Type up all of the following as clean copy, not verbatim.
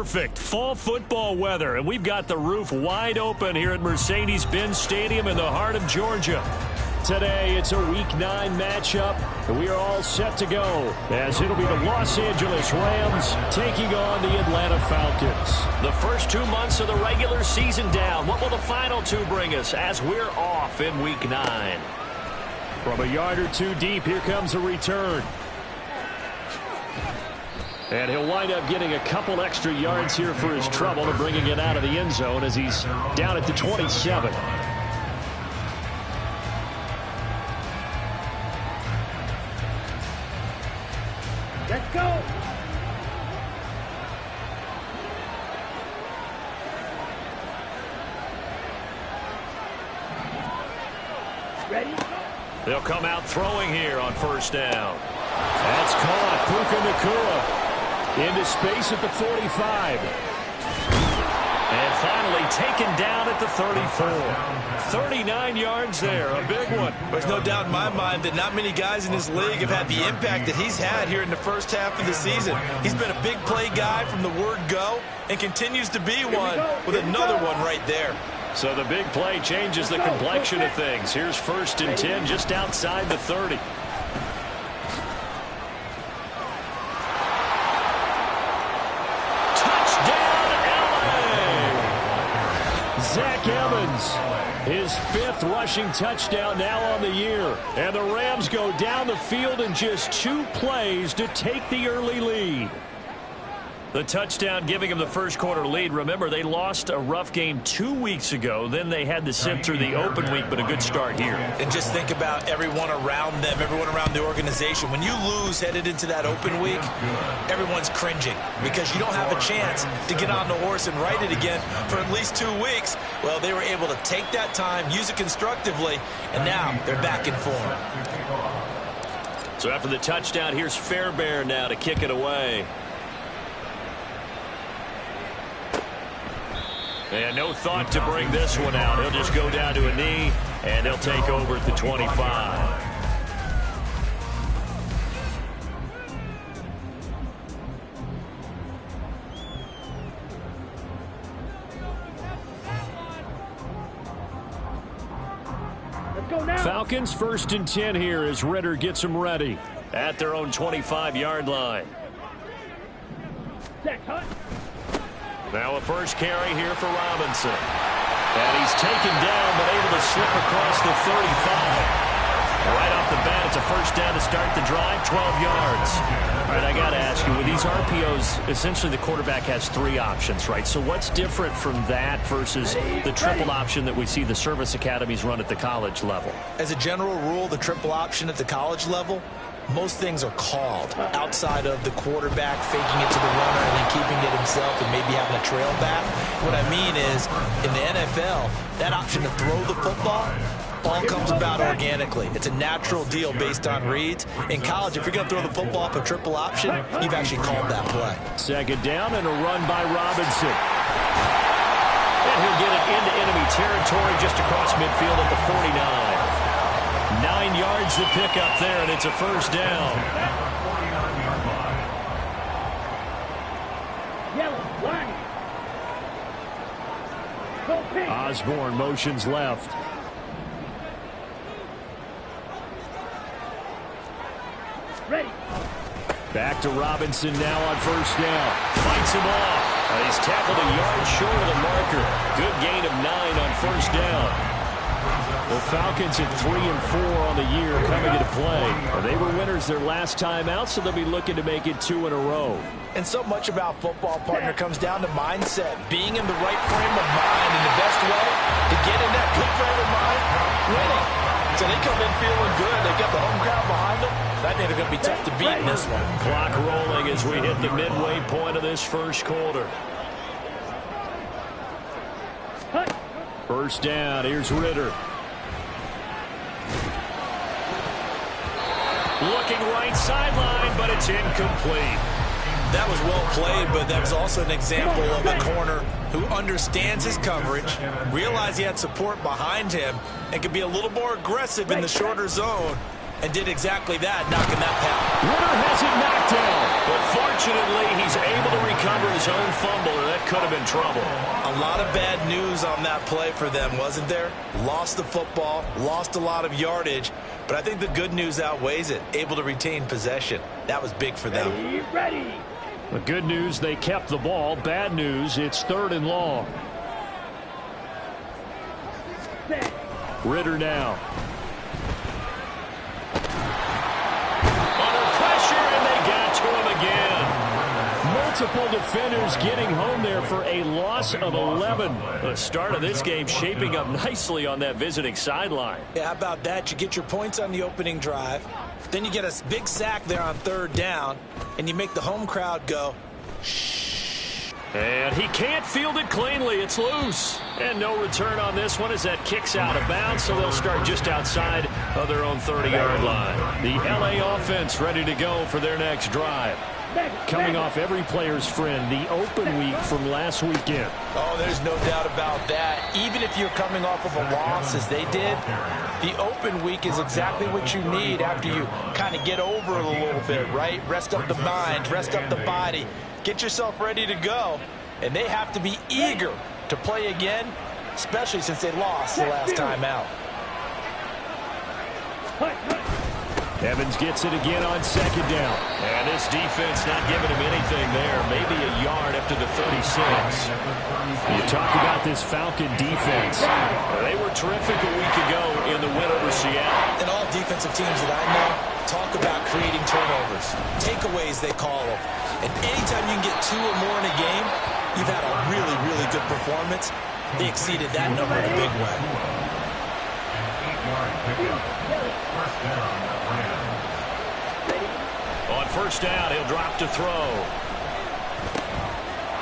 perfect fall football weather, and we've got the roof wide open here at Mercedes-Benz Stadium in the heart of Georgia. Today, it's a Week 9 matchup, and we are all set to go, as it'll be the Los Angeles Rams taking on the Atlanta Falcons. The first 2 months of the regular season down. What will the final 2 bring us as we're off in Week 9? From a yard or 2 deep, here comes a return. And he'll wind up getting a couple extra yards here for his trouble and bringing it out of the end zone as he's down at the 27. Let's go. Ready? They'll come out throwing here on first down. That's caught. Puka Nacua into space at the 45. And finally taken down at the 34. 39 yards there, a big one. There's no doubt in my mind that not many guys in this league have had the impact that he's had here in the first half of the season. He's been a big play guy from the word go and continues to be one with another one right there. So the big play changes the complexion of things. Here's 1st and 10 just outside the 30. Zach Evans, his 5th rushing touchdown now on the year. And the Rams go down the field in just 2 plays to take the early lead. The touchdown giving them the first quarter lead. Remember, they lost a rough game 2 weeks ago. Then they had to sit through the open week, but a good start here. And just think about everyone around them, everyone around the organization. When you lose headed into that open week, everyone's cringing because you don't have a chance to get on the horse and ride it again for at least 2 weeks. Well, they were able to take that time, use it constructively, and now they're back in form. So after the touchdown, here's Fairbairn now to kick it away. And no thought to bring this one out. He'll just go down to a knee, and they'll take over at the 25. Let's go now. Falcons 1st and 10 here as Ritter gets them ready at their own 25-yard line. Set, cut. Now a first carry here for Robinson. And he's taken down but able to slip across the 35. Right off the bat, it's a first down to start the drive, 12 yards. All right, I got to ask you, with these RPOs, essentially the quarterback has 3 options, right? So what's different from that versus the triple option that we see the service academies run at the college level? As a general rule, the triple option at the college level, most things are called outside of the quarterback faking it to the runner and then keeping it himself and maybe having a trail back. What I mean is, in the NFL, that option to throw the football all comes about organically. It's a natural deal based on reads. In college, if you're going to throw the football off a triple option, you've actually called that play. 2nd down and a run by Robinson. And he'll get it into enemy territory just across midfield at the 49. 9 yards to pick up there, and it's a first down. Yellow, line. Go pick. Osborne motions left. Ready. Back to Robinson now on first down. Fights him off. He's tackled a yard short of the marker. Good gain of 9 on first down. The Falcons at 3 and 4 on the year coming into play. They were winners their last time out, so they'll be looking to make it 2 in a row. And so much about football, partner, comes down to mindset. Being in the right frame of mind, and the best way to get in that good frame of mind, winning. So they come in feeling good. They got the home crowd behind them. That ain't going to be tough to beat in this one. Clock rolling as we hit the midway point of this first quarter. First down, here's Ritter. Looking right sideline, but it's incomplete. That was well played, but that was also an example of a corner who understands his coverage, realized he had support behind him, and could be a little more aggressive in the shorter zone. And did exactly that, knocking that down. Ritter has it knocked down. But fortunately, he's able to recover his own fumble, or that could have been trouble. A lot of bad news on that play for them, wasn't there? Lost the football, lost a lot of yardage, but I think the good news outweighs it. Able to retain possession. That was big for them. Ready. The good news, they kept the ball. Bad news, it's 3rd and long. Set. Ritter now. Under pressure, and they got to him again. Multiple defenders getting home there for a loss of 11. The start of this game shaping up nicely on that visiting sideline. Yeah, how about that? You get your points on the opening drive. Then you get a big sack there on 3rd down, and you make the home crowd go, shh. And he can't field it cleanly. It's loose. And no return on this one as that kicks out of bounds, so they'll start just outside of their own 30-yard line. The L.A. offense ready to go for their next drive. Coming off every player's friend, the open week from last weekend. Oh, there's no doubt about that. Even if you're coming off of a loss as they did, the open week is exactly what you need after you kind of get over it a little bit, right? Rest up the mind, rest up the body, get yourself ready to go. And they have to be eager to play again, especially since they lost the last time out. Evans gets it again on 2nd down. And this defense not giving him anything there. Maybe a yard up to the 36. You talk about this Falcon defense. They were terrific a week ago in the win over Seattle. And all defensive teams that I know talk about creating turnovers. Takeaways, they call them. And anytime you can get 2 or more in a game, you've had a really, really good performance. They exceeded that number in a big way. On 1st down, he'll drop to throw.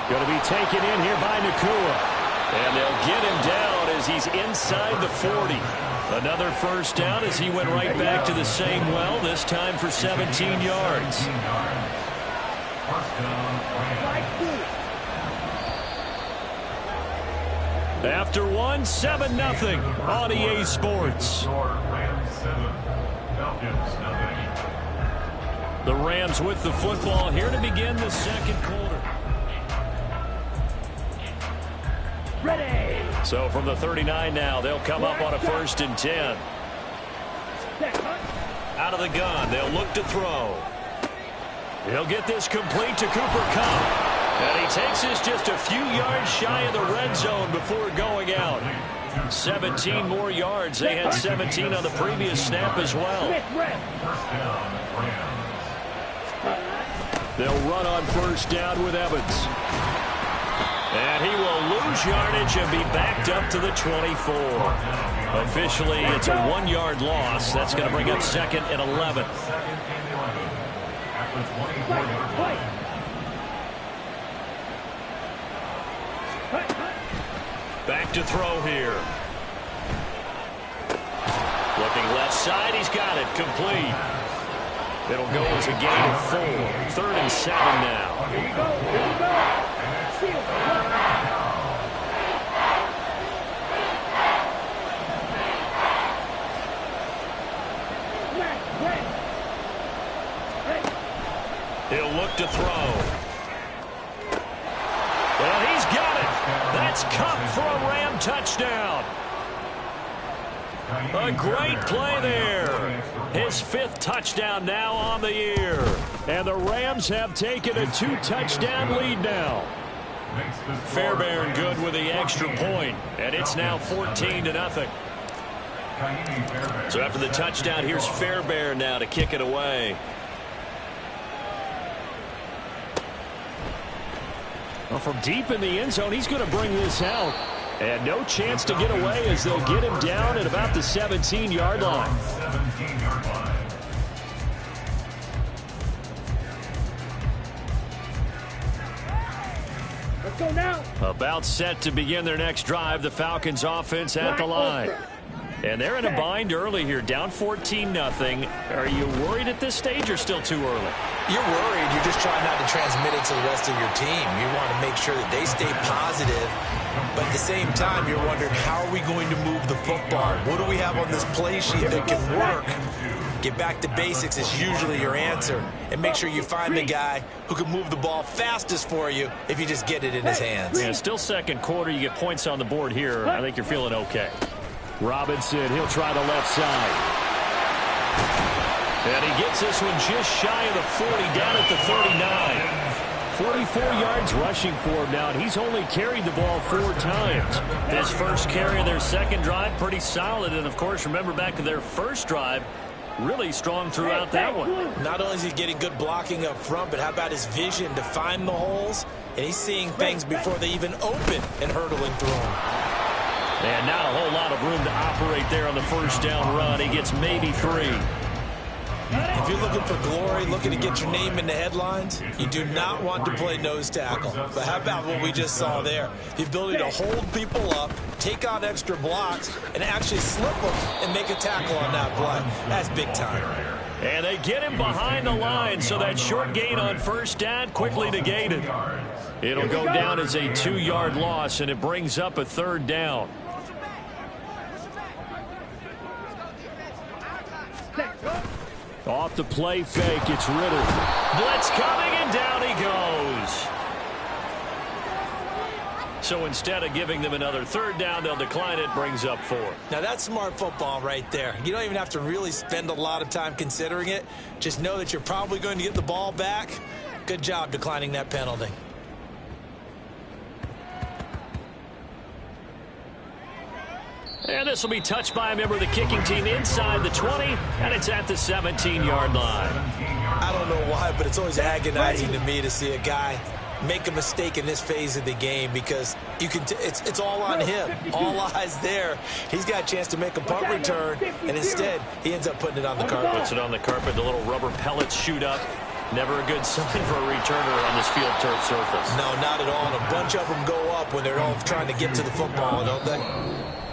Going to be taken in here by Nakua. And they'll get him down as he's inside the 40. Another 1st down as he went right back to the same well, this time for 17 yards. After one, 7-0 on EA Sports. The Rams with the football here to begin the 2nd quarter. Ready. So from the 39 now, they'll come up on a 1st and 10. Out of the gun, they'll look to throw. He'll get this complete to Cooper Kupp. And he takes this just a few yards shy of the red zone before going out. 17 more yards. They had 17 on the previous snap as well. They'll run on 1st down with Evans. And he will lose yardage and be backed up to the 24. Officially, it's a 1-yard loss. That's going to bring up 2nd and 11. Back to throw here. Looking left side, he's got it complete. It'll go as a gain of 4. 3rd and 7 now. Here we go. Here we go. He'll look to throw. And he's got it. That's Kupp for a Ram touchdown. A great play there. His 5th touchdown now on the year. And the Rams have taken a 2-touchdown lead now. Fairbairn good with the extra point, and it's now 14-0. So after the touchdown, here's Fairbairn now to kick it away. Well, from deep in the end zone, he's going to bring this out. And no chance to get away as they'll get him down at about the 17-yard line. Let's go now. About set to begin their next drive, the Falcons offense at the line. And they're in a bind early here, down 14-0. Are you worried at this stage or still too early? You're worried. You're just trying not to transmit it to the rest of your team. You want to make sure that they stay positive. But at the same time, you're wondering, how are we going to move the football? What do we have on this play sheet that can work Get back to basics is usually your answer. And make sure you find the guy who can move the ball fastest for you if you just get it in his hands. Yeah, still second quarter. You get points on the board here. I think you're feeling okay. Robinson, he'll try the left side. And he gets this one just shy of the 40, down at the 39. 44 yards rushing for him now, and he's only carried the ball 4 times. His first carry of their second drive, pretty solid. And, of course, remember back to their first drive, really strong throughout that one. Not only is he getting good blocking up front, but how about his vision to find the holes? And he's seeing things before they even open and hurtling through them. And not a whole lot of room to operate there on the first down run. He gets maybe 3. If you're looking for glory, looking to get your name in the headlines, you do not want to play nose tackle. But how about what we just saw there? The ability to hold people up, take on extra blocks, and actually slip them and make a tackle on that play. That's big time. And they get him behind the line, so that short gain on first down quickly negated. It'll go down as a 2-yard loss, and it brings up a 3rd down. Off the play fake, it's Ritter. Blitz coming, and down he goes. So instead of giving them another 3rd down, they'll decline it, brings up 4. Now that's smart football right there. You don't even have to really spend a lot of time considering it. Just know that you're probably going to get the ball back. Good job declining that penalty. And this will be touched by a member of the kicking team inside the 20, and it's at the 17-yard line. I don't know why, but it's always agonizing to me to see a guy make a mistake in this phase of the game, because you can it's all on him. All eyes there. He's got a chance to make a punt return, and instead he ends up putting it on the carpet. Puts it on the carpet. The little rubber pellets shoot up. Never a good sign for a returner on this field turf surface. No, not at all. And a bunch of them go up when they're all trying to get to the football, don't they?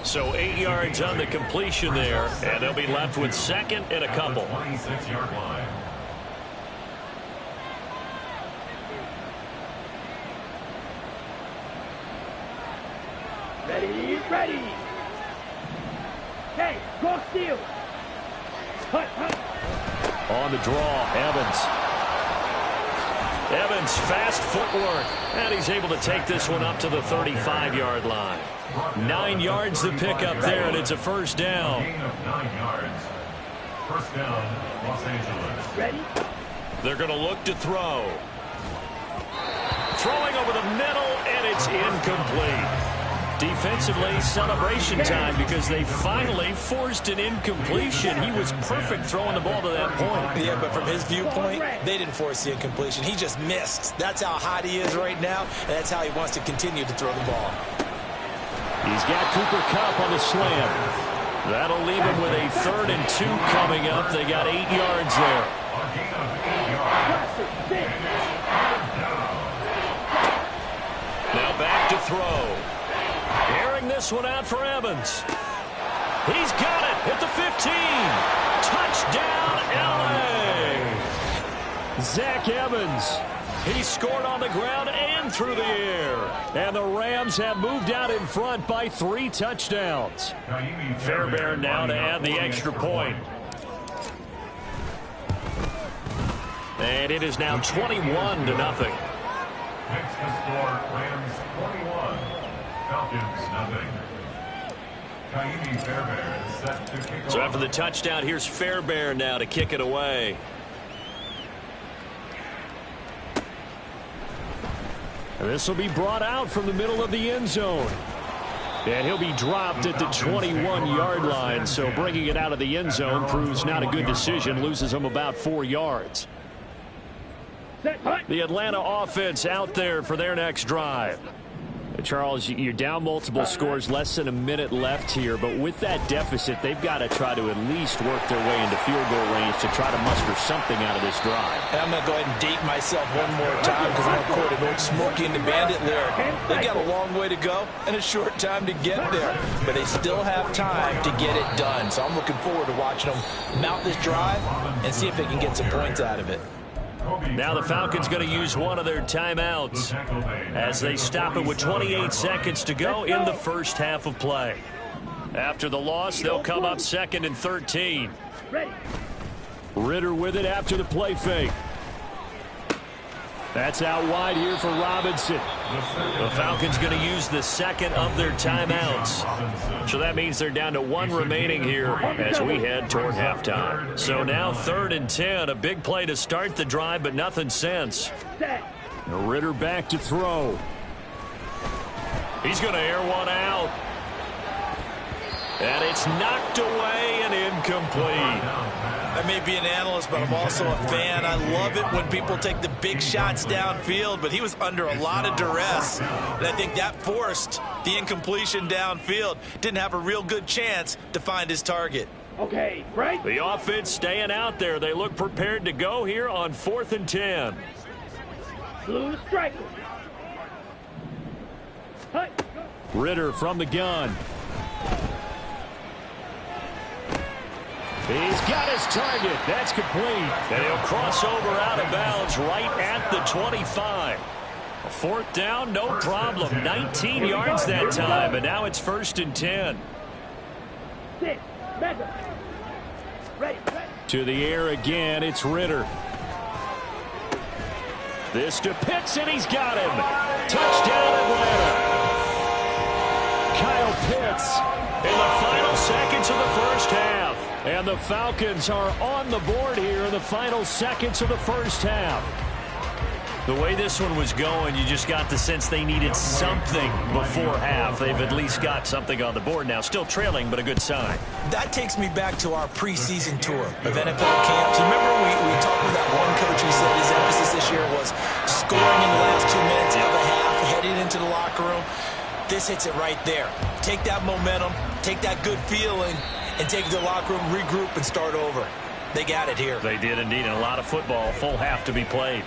So 8 yards on the completion there, and they'll be left with 2nd and a couple. 26-yard line. Ready. Hey, go steal. On the draw, Evans, fast footwork, and he's able to take this one up to the 35-yard line. 9 yards to pick up there, and it's a 1st down. Gain of 9 yards. 1st down, Los Angeles. Ready? They're going to look to throw. Throwing over the middle, and it's incomplete. Defensively, celebration time, because they finally forced an incompletion. He was perfect throwing the ball to that point. Yeah, but from his viewpoint, they didn't force the incompletion. He just missed. That's how hot he is right now, and that's how he wants to continue to throw the ball. He's got Cooper Kupp on the slam. That'll leave him with a 3rd and 2 coming up. They got 8 yards there. Now back to throw. Airing this one out for Evans. He's got it at the 15. Touchdown, L.A. Zach Evans. He scored on the ground and through the air. And the Rams have moved out in front by 3 touchdowns. Fairbairn now to add the extra point. And it is now 21-0. Next to score, Rams 21, Falcons 0. Kaimi Fairbairn is set to kick off. So after the touchdown, here's Fairbairn now to kick it away. And this will be brought out from the middle of the end zone. And he'll be dropped at the 21-yard line. So bringing it out of the end zone proves not a good decision. Loses him about 4 yards. The Atlanta offense out there for their next drive. Charles, you're down multiple scores, less than a minute left here, but with that deficit, they've got to try to at least work their way into field goal range to try to muster something out of this drive. And I'm going to go ahead and date myself one more time, because I'm going to quote an old Smokey and the Bandit lyric. They've got a long way to go and a short time to get there, but they still have time to get it done. So I'm looking forward to watching them mount this drive and see if they can get some points out of it. Now the Falcons going to use one of their timeouts as they stop it with 28 seconds to go in the first half of play. After the loss, they'll come up 2nd and 13. Ritter with it after the play fake. That's out wide here for Robinson. The Falcons going to use the second of their timeouts. So that means they're down to one remaining here as we head toward halftime. So now 3rd and 10, a big play to start the drive, but nothing since. Ritter back to throw. He's going to air one out. And it's knocked away and incomplete. I may be an analyst, but I'm also a fan. I love it when people take the big shots downfield, but he was under a lot of duress, and I think that forced the incompletion downfield. Didn't have a real good chance to find his target. Okay, right. The offense staying out there. They look prepared to go here on 4th and 10. Blue striker. Ritter from the gun. He's got his target. That's complete. And he'll cross over out of bounds right at the 25. A 4th down, no problem. 19 yards that time, and now it's 1st and 10. To the air again, it's Ritter. This to Pitts, and he's got him. Touchdown, Atlanta. Kyle Pitts in the final seconds of the first half. And the Falcons are on the board here in the final seconds of the first half. The way this one was going, you just got the sense they needed something before half. They've at least got something on the board now. Still trailing, but a good sign. That takes me back to our preseason tour of NFL camps. Remember we talked with that one coach who said his emphasis this year was scoring in the last 2 minutes of the half, heading into the locker room. This hits it right there. Take that momentum, take that good feeling, and take it to the locker room, regroup, and start over. They got it here. They did indeed, and a lot of football, full half to be played.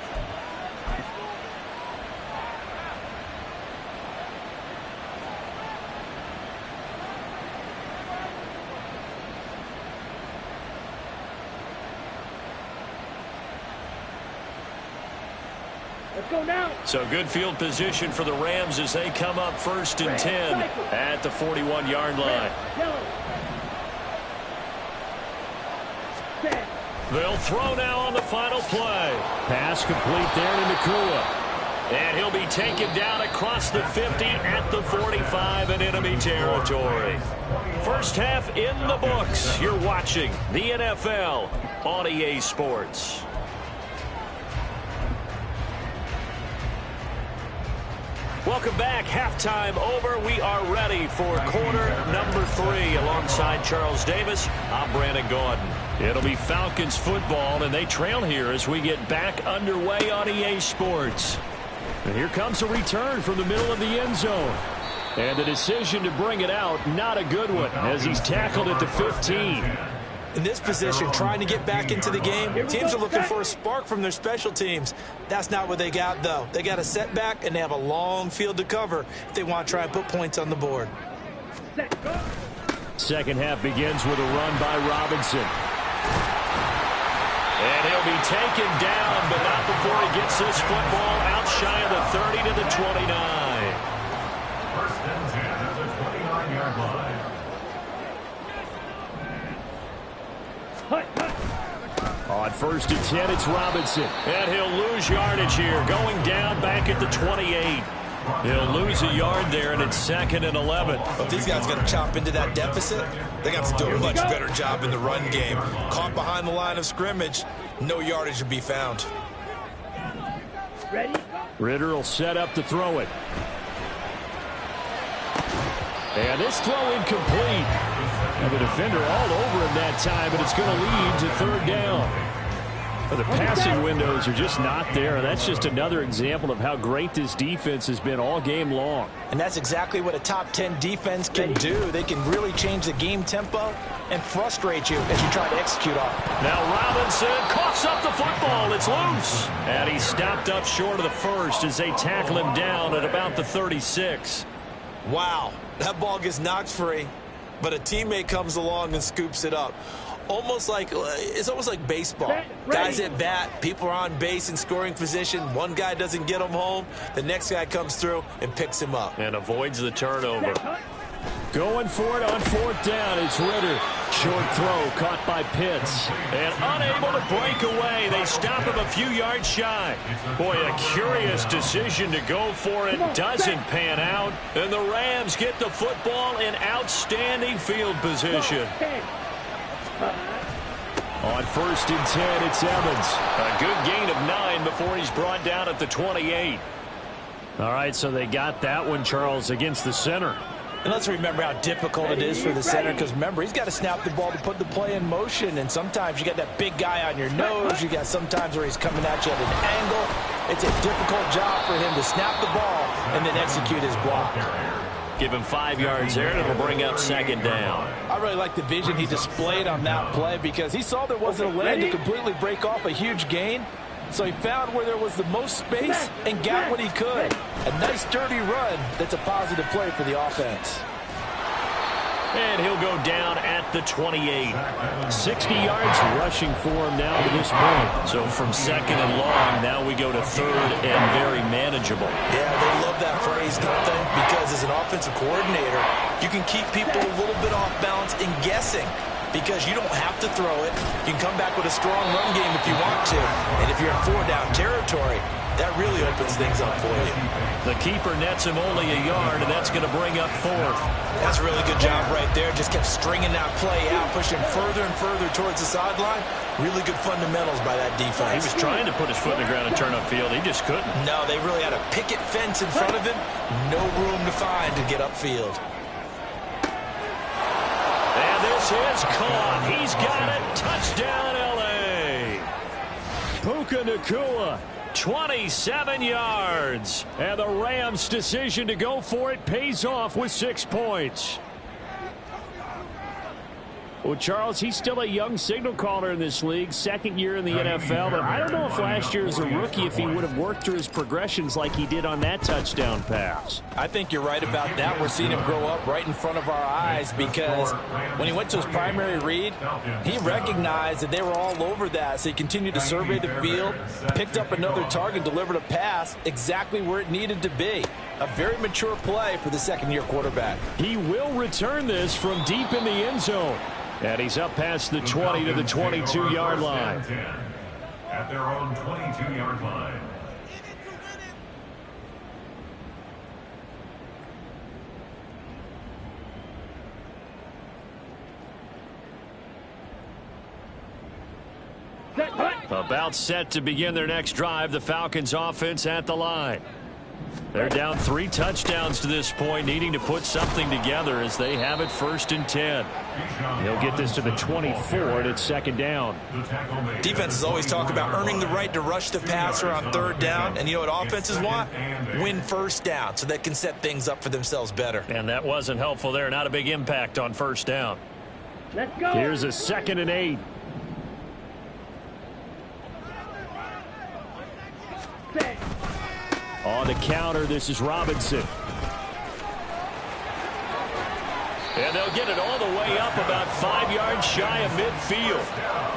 Let's go now. So good field position for the Rams as they come up 1st and 10 at the 41-yard line. They'll throw now on the final play. Pass complete there to Nakua. And he'll be taken down across the 50 at the 45 in enemy territory. First half in the books. You're watching the NFL on EA Sports. Welcome back. Halftime over. We are ready for quarter number 3. Alongside Charles Davis, I'm Brandon Gordon. It'll be Falcons football, and they trail here as we get back underway on EA Sports. And here comes a return from the middle of the end zone. And the decision to bring it out, not a good one, as he's tackled at the 15. In this position, trying to get back into the game, teams are looking for a spark from their special teams. That's not what they got, though. They got a setback, and they have a long field to cover if they want to try and put points on the board. Second half begins with a run by Robinson. And he'll be taken down, but not before he gets this football out shy of the 30 to the 29. 1st and 10 at the 29-yard line. On 1st and 10, it's Robinson. And he'll lose yardage here, going down back at the 28. He'll lose a yard there, and it's 2nd and 11. If these guys got to chop into that deficit, they got to do a much better job in the run game. Caught behind the line of scrimmage, no yardage to be found. Ready? Ritter will set up to throw it. And this throw incomplete. And the defender all over him that time, but it's going to lead to 3rd down. But the passing windows are just not there. That's just another example of how great this defense has been all game long. And that's exactly what a top 10 defense can do. They can really change the game tempo and frustrate you as you try to execute off it. Now Robinson coughs up the football. It's loose. And he's stopped up short of the first as they tackle him down at about the 36. Wow, that ball gets knocked free, but a teammate comes along and scoops it up. It's almost like baseball. Guys at bat, people are on base in scoring position. One guy doesn't get him home. The next guy comes through and picks him up. And avoids the turnover. Going for it on 4th down. It's Ritter. short throw caught by Pitts. And unable to break away. They stop him a few yards shy. Boy, a curious decision to go for it. Doesn't pan out. And the Rams get the football in outstanding field position. On 1st and 10, it's Evans. A good gain of 9 before he's brought down at the 28. All right, so they got that one, Charles, against the center. And let's remember how difficult it is for the center, because remember, he's got to snap the ball to put the play in motion, and sometimes you got that big guy on your nose. You got sometimes where he's coming at you at an angle. It's a difficult job for him to snap the ball and then execute his block. Give him 5 yards there, and it'll bring up 2nd down. I really like the vision he displayed on that play, because he saw there wasn't a lane to completely break off a huge gain. So he found where there was the most space and got what he could. A nice, dirty run that's a positive play for the offense. And he'll go down at the 28. 60 yards rushing for him now to this point. So from 2nd and long, now we go to 3rd and very manageable. Yeah, they love that phrase, don't they? Because as an offensive coordinator, you can keep people a little bit off balance and guessing, because you don't have to throw it. You can come back with a strong run game if you want to. And if you're in 4-down territory, that really opens things up for you. The keeper nets him only a yard, and that's going to bring up 4th. That's a really good job right there. Just kept stringing that play out, pushing further and further towards the sideline. Really good fundamentals by that defense. He was trying to put his foot in the ground and turn upfield. He just couldn't. No, they really had a picket fence in front of him. No room to find to get upfield. And this is caught. He's got it. Touchdown, L.A. Puka Nacua. 27 yards. And the Rams' decision to go for it pays off with 6 points. Well, Charles, he's still a young signal caller in this league, 2nd year in the NFL, but I don't know if last year as a rookie if he would have worked through his progressions like he did on that touchdown pass. I think you're right about that. We're seeing him grow up right in front of our eyes, because when he went to his primary read, he recognized that they were all over that, so he continued to survey the field, picked up another target, delivered a pass exactly where it needed to be. A very mature play for the 2nd-year quarterback. He will return this from deep in the end zone. And he's up past the 20 to the 22-yard line. At their own 22-yard line. About set to begin their next drive, the Falcons offense at the line. They're down 3 touchdowns to this point, needing to put something together as they have it 1st and 10. They'll get this to the 24, and it's 2nd down. Defenses always talk about earning the right to rush the passer on 3rd down, and you know what offenses want? Win 1st down, so they can set things up for themselves better. And that wasn't helpful there. Not a big impact on 1st down. Let's go. Here's a 2nd and 8. On the counter, this is Robinson. And they'll get it all the way up about 5 yards shy of midfield.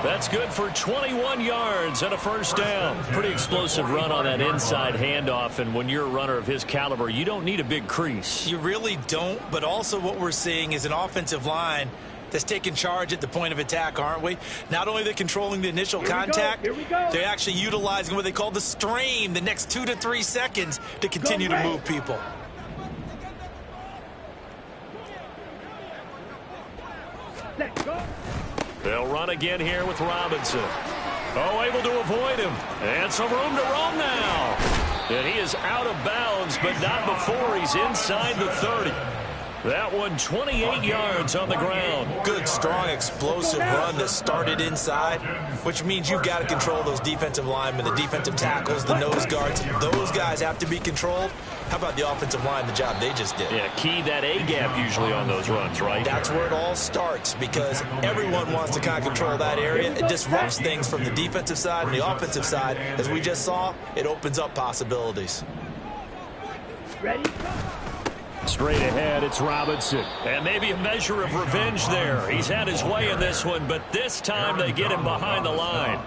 That's good for 21 yards and a 1st down. Pretty explosive run on that inside handoff, and when you're a runner of his caliber, you don't need a big crease. You really don't, but also what we're seeing is an offensive line that's taking charge at the point of attack, aren't we? Not only are they controlling the initial contact, they're actually utilizing what they call the strain, the next 2 to 3 seconds, to continue to move people. Let's go. They'll run again here with Robinson. Oh, able to avoid him. And some room to roam now. And he is out of bounds, but not before he's inside the 30. That one 28 yards on the ground. Good, strong, explosive run that started inside, which means you've got to control those defensive linemen, the defensive tackles, the nose guards. Those guys have to be controlled. How about the offensive line, the job they just did? Yeah, key that A-gap usually on those runs, right? That's where it all starts, because everyone wants to kind of control that area. It disrupts things from the defensive side and the offensive side. As we just saw, it opens up possibilities. Ready? Straight ahead, it's Robinson. And maybe a measure of revenge there. He's had his way in this one, but this time they get him behind the line.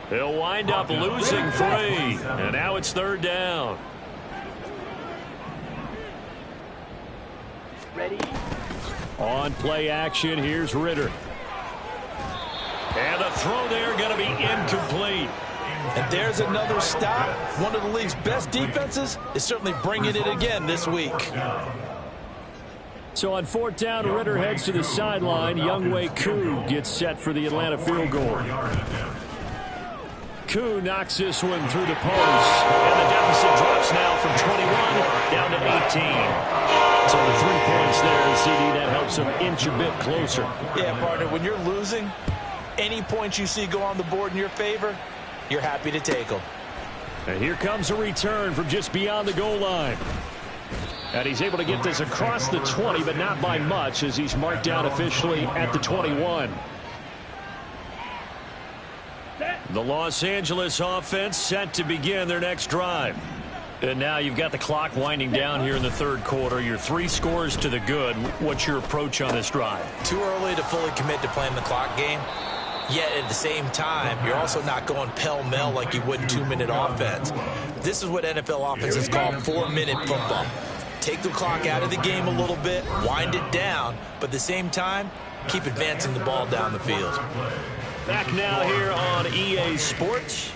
He'll wind up losing 3. And now it's 3rd down. Ready? On play action, here's Ritter. And the throw there going to be incomplete. And there's another stop. One of the league's best defenses is certainly bringing it again this week. So on 4th down, Ritter heads to the sideline. Younghoe Koo gets set for the Atlanta field goal. Koo knocks this one through the post. And the deficit drops now from 21 down to 18. So the 3 points there, CD, that helps them inch a bit closer. Yeah, partner, when you're losing, any points you see go on the board in your favor, you're happy to take them. And here comes a return from just beyond the goal line. And he's able to get this across the 20, but not by much, as he's marked down officially at the 21. The Los Angeles offense set to begin their next drive. And now you've got the clock winding down here in the 3rd quarter. You're 3 scores to the good. What's your approach on this drive? Too early to fully commit to playing the clock game. Yet at the same time, you're also not going pell-mell like you would in 2-minute offense. This is what NFL offenses call 4-minute football. Take the clock out of the game a little bit, wind it down, but at the same time, keep advancing the ball down the field. Back now here on EA Sports.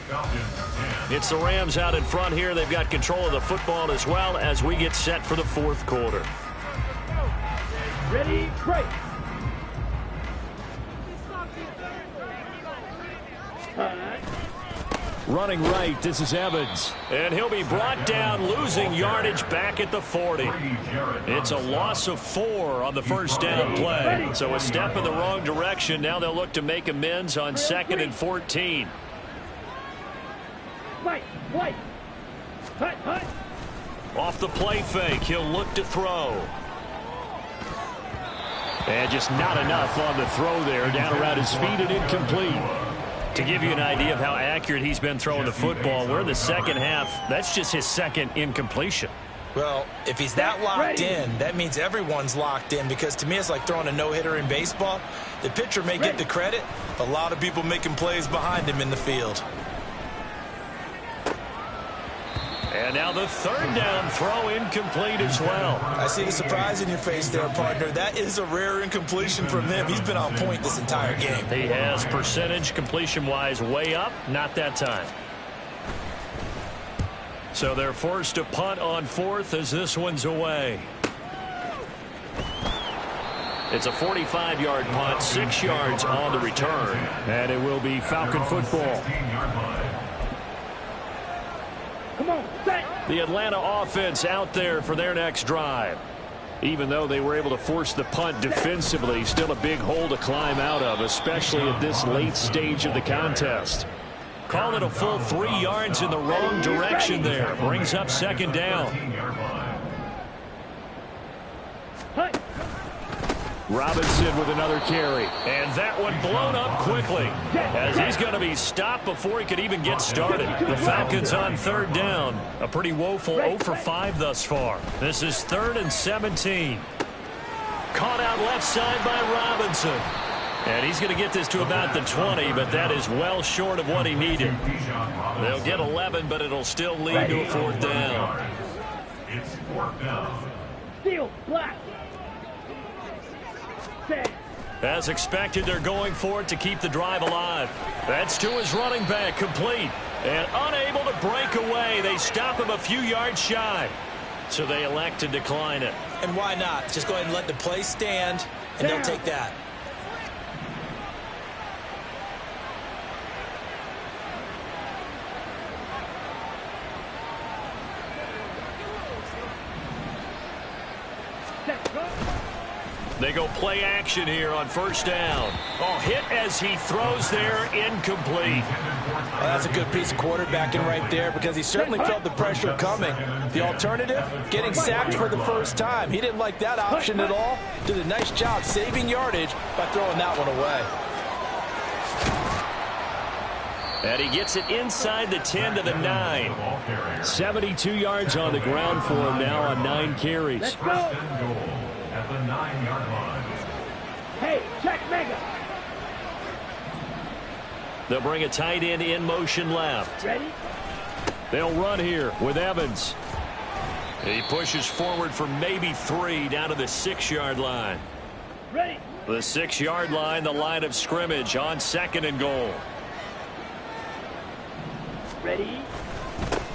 It's the Rams out in front here. They've got control of the football as well as we get set for the 4th quarter. Ready, break. Running right, this is Evans. And he'll be brought down, losing yardage back at the 40. It's a loss of 4 on the 1st down play. So a step in the wrong direction. Now they'll look to make amends on 2nd and 14. Fight. Off the play fake, he'll look to throw. And just not enough on the throw there. Down around his feet and incomplete. To give you an idea of how accurate he's been throwing the football, we're in the 2nd half. That's just his 2nd incompletion. Well, if he's that locked in, that means everyone's locked in, because to me it's like throwing a no-hitter in baseball. The pitcher may get the credit, a lot of people making plays behind him in the field. And now the 3rd down throw incomplete as well. I see the surprise in your face there, partner. That is a rare incompletion from him. He's been on point this entire game. He has percentage completion-wise way up. Not that time. So they're forced to punt on 4th as this one's away. It's a 45-yard punt, 6 yards on the return. And it will be Falcon football. Come on, set. The Atlanta offense out there for their next drive. Even though they were able to force the punt defensively, still a big hole to climb out of, especially at this late stage of the contest. Call it a full 3 yards in the wrong direction there. Brings up 2nd down. Robinson with another carry. And that one blown up quickly, as he's going to be stopped before he could even get started. The Falcons on 3rd down. A pretty woeful 0 for 5 thus far. This is 3rd and 17. Caught out left side by Robinson. And he's going to get this to about the 20, but that is well short of what he needed. They'll get 11, but it'll still lead to a 4th down. It's 4th down. Steal, black. As expected, they're going for it to keep the drive alive. That's to his running back, complete. And unable to break away. They stop him a few yards shy. So they elect to decline it. And why not? Just go ahead and let the play stand, and they'll take that. They go play action here on 1st down. Oh, hit as he throws there, incomplete. Well, that's a good piece of quarterbacking right there, because he certainly felt the pressure coming. The alternative, getting sacked for the 1st time. He didn't like that option at all. Did a nice job saving yardage by throwing that one away. And he gets it inside the 10 to the 9. 72 yards on the ground for him now on 9 carries. Let's go. At the 9-yard line. Hey, check mega. They'll bring a tight end in motion left. Ready? They'll run here with Evans. He pushes forward for maybe 3 down to the 6-yard line. Ready. The 6-yard line, the line of scrimmage on 2nd and goal. Ready.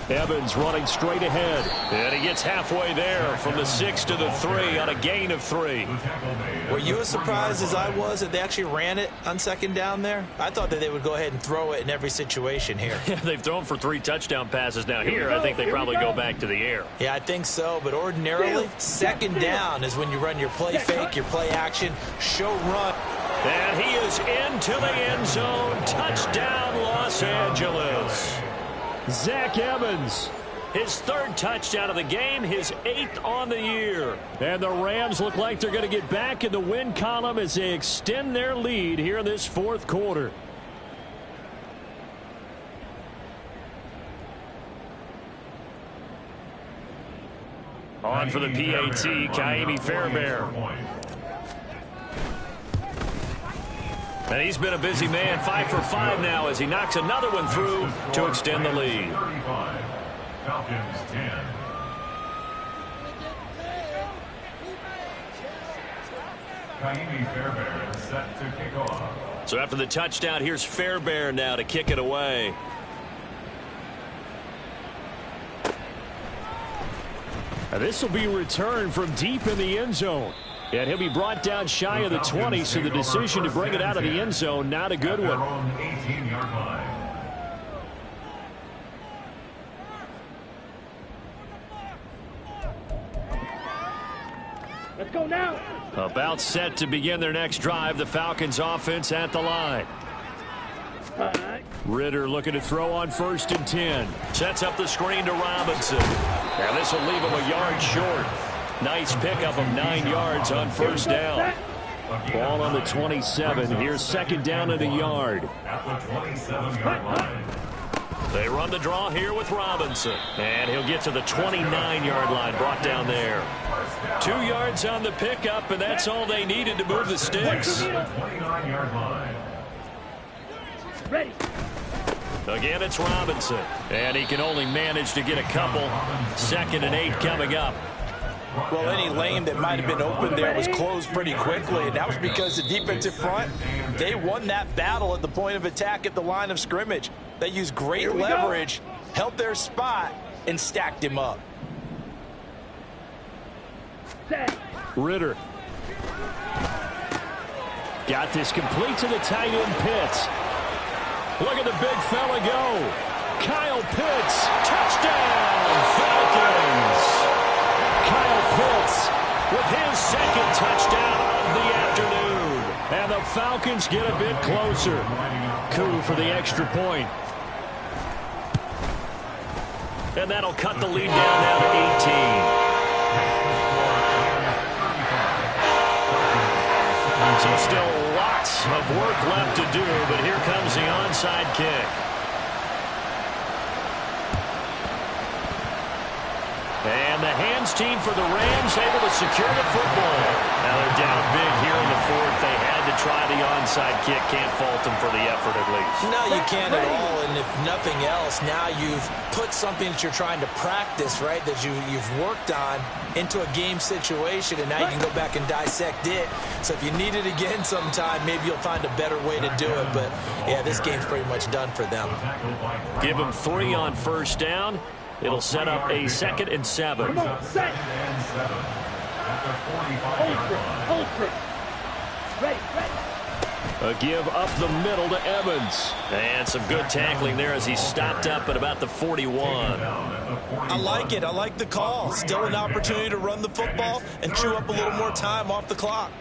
Evans running straight ahead. And he gets halfway there from the 6 to the 3 on a gain of 3. Were you as surprised as I was that they actually ran it on 2nd down there? I thought that they would go ahead and throw it in every situation here. They've thrown for 3 touchdown passes now. Here, I think they probably go back to the air. Yeah, I think so, but ordinarily, 2nd down is when you run your play fake, your play action, show run. And he is into the end zone. Touchdown, Los Angeles. Zach Evans, his 3rd touchdown of the game, his 8th on the year. And the Rams look like they're going to get back in the win column as they extend their lead here in this 4th quarter. On for the PAT, Kaimi Fairbairn. And he's been a busy man, 5 for 5 now as he knocks another one through to extend the lead. 35. Falcons 10. Kaimi Fairbairn set to kick off. So after the touchdown, here's Fairbairn now to kick it away. And this will be returned from deep in the end zone. And he'll be brought down shy of the 20, so the decision to bring it out of the end zone, not a good one. 18-yard line. Let's go now. About set to begin their next drive, the Falcons offense at the line. Ritter looking to throw on 1st and 10. Sets up the screen to Robinson. Now this will leave him a yard short. Nice pickup of 9 yards on 1st down. Ball on the 27. Here's 2nd down and a yard. At the 27-yard line. They run the draw here with Robinson. And he'll get to the 29-yard line, brought down there. 2 yards on the pickup, and that's all they needed to move the sticks. 29-yard line. Ready. Again, it's Robinson. And he can only manage to get a couple. 2nd and 8 coming up. Well, any lane that might have been open there was closed pretty quickly, and that was because the defensive front, they won that battle at the point of attack at the line of scrimmage. They used great leverage, held their spot, and stacked him up. Ritter. Got this complete to the tight end Pitts. Look at the big fella go. Kyle Pitts, touchdown, Falcons. Kyle Pitts with his 2nd touchdown of the afternoon. And the Falcons get a bit closer. Coup for the extra point. And that'll cut the lead down now to 18. So still lots of work left to do, but here comes the onside kick. And the hands team for the Rams able to secure the football. Now they're down big here in the 4th. They had to try the onside kick. Can't fault them for the effort at least. No, you can't at all. And if nothing else, now you've put something that you're trying to practice, right, that you've worked on into a game situation, and now you can go back and dissect it. So if you need it again sometime, maybe you'll find a better way to do it. But, yeah, this game's pretty much done for them. Give them 3 on 1st down. It'll set up a 2nd and 7. Come on, set. Ultra. Ready. A give up the middle to Evans. And some good tackling there as he stopped up at about the 41. I like it. I like the call. Still an opportunity to run the football and chew up a little more time off the clock.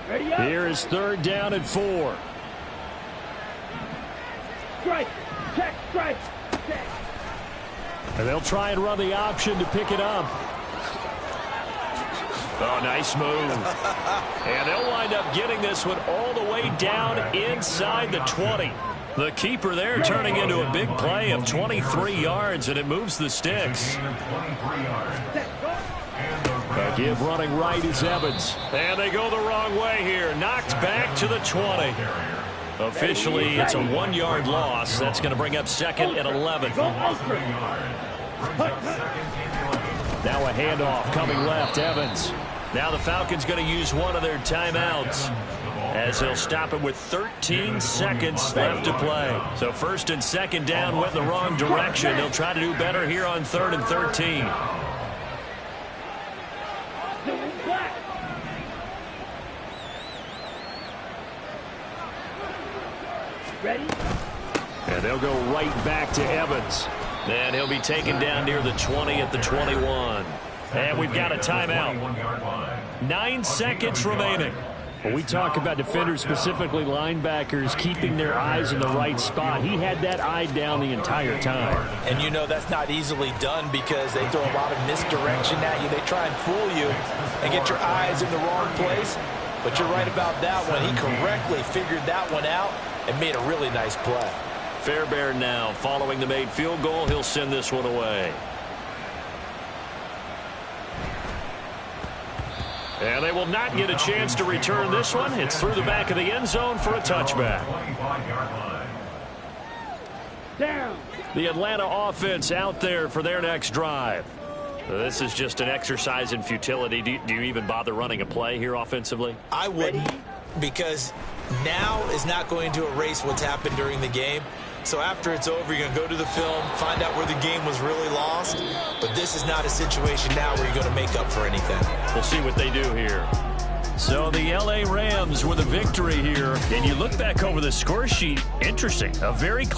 Ready up. Here is 3rd down and 4. Strike. Check. Strike. Check. And they'll try and run the option to pick it up. Oh, nice move. And they'll wind up getting this one all the way down inside the 20. The keeper there turning into a big play of 23 yards, and it moves the sticks. A give running right is Evans. And they go the wrong way here. Knocked back to the 20. Officially, it's a 1-yard loss. That's going to bring up 2nd and 11. Now a handoff coming left, Evans. Now the Falcons going to use one of their timeouts as they'll stop it with 13 seconds left to play. So first and second down went the wrong direction. They'll try to do better here on 3rd and 13. Ready? And they'll go right back to Evans. And he'll be taken down near the 20 at the 21. And we've got a timeout. 9 seconds remaining. When we talk about defenders, specifically linebackers, keeping their eyes in the right spot, he had that eye down the entire time. And you know that's not easily done because they throw a lot of misdirection at you. They try and fool you and get your eyes in the wrong place. But you're right about that one. He correctly figured that one out and made a really nice play. Fairbairn now following the made field goal. He'll send this one away. And they will not get a chance to return this one. It's through the back of the end zone for a touchback. Down. The Atlanta offense out there for their next drive. This is just an exercise in futility. Do you even bother running a play here offensively? I wouldn't, because now is not going to erase what's happened during the game. So after it's over, you're going to go to the film, find out where the game was really lost. But this is not a situation now where you're going to make up for anything. We'll see what they do here. So the L.A. Rams with a victory here. And you look back over the score sheet, interesting. A very